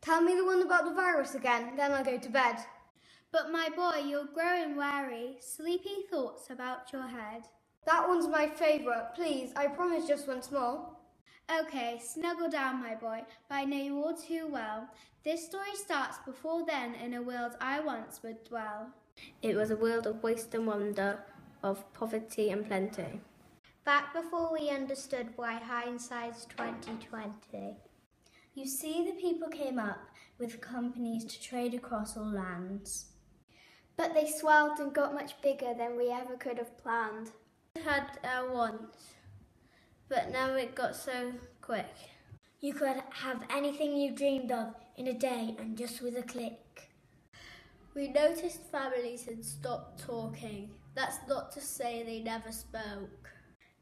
Tell me the one about the virus again, then I'll go to bed. But my boy, you're growing wary, sleepy thoughts about your head. That one's my favourite. Please, I promise just once more. Okay, snuggle down, my boy, but I know you all too well. This story starts before then in a world I once would dwell. It was a world of waste and wonder, of poverty and plenty. Back before we understood why hindsight's 2020. You see, the people came up with companies to trade across all lands. But they swelled and got much bigger than we ever could have planned. We had our wants, but now it got so quick. You could have anything you dreamed of in a day and just with a click. We noticed families had stopped talking. That's not to say they never spoke.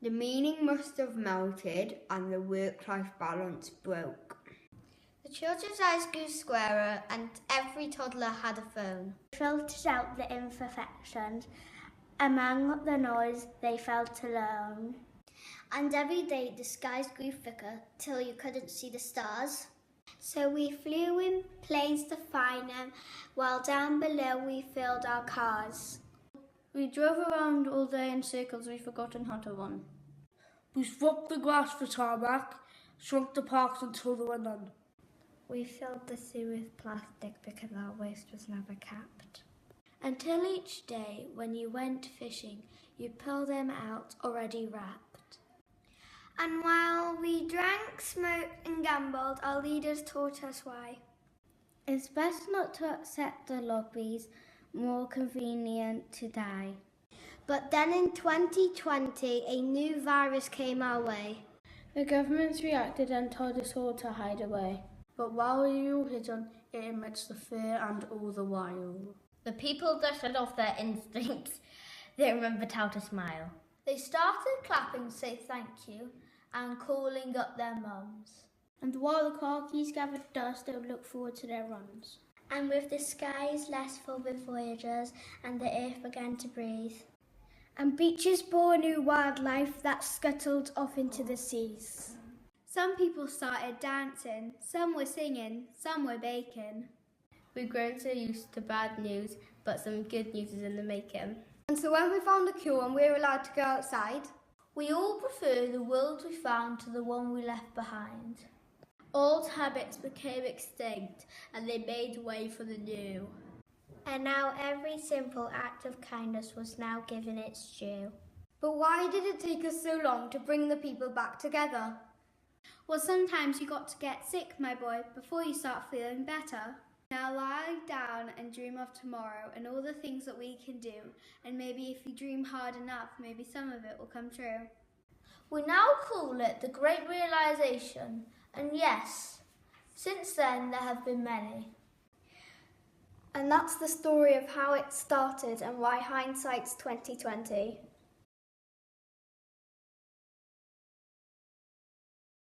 The meaning must have melted and the work-life balance broke. The children's eyes grew squarer and every toddler had a phone. Filtered out the imperfections. Among the noise they felt alone. And every day the skies grew thicker till you couldn't see the stars. So we flew in planes to find them, while down below we filled our cars. We drove around all day in circles we've forgotten how to run. We swapped the grass for tarmac, shrunk the parks until there were none. We filled the sea with plastic because our waste was never capped. Until each day when you went fishing, you'd pull them out already wrapped. And while we drank, smoked and gambled, our leaders taught us why. It's best not to accept the lobbies, more convenient to die. But then in 2020, a new virus came our way. The governments reacted and told us all to hide away. But while we all hidden, it amidst the fear and all the while. The people dusted off their instincts. They remembered how to smile. They started clapping to say thank you and calling up their mums. And while the car keys gathered dust, they would look forward to their runs. And with the skies less full with voyagers, and the earth began to breathe. And beaches bore new wildlife that scuttled off into the seas. Some people started dancing, some were singing, some were baking. We've grown so used to bad news, but some good news is in the making. And so when we found the cure and we were allowed to go outside, we all prefer the world we found to the one we left behind. Old habits became extinct and they made way for the new. And now every simple act of kindness was now given its due. But why did it take us so long to bring the people back together? Well, sometimes you got to get sick, my boy, before you start feeling better. Now lie down and dream of tomorrow and all the things that we can do. And maybe if you dream hard enough, maybe some of it will come true. We now call it the Great Realisation. And yes, since then there have been many. And that's the story of how it started and why hindsight's 2020.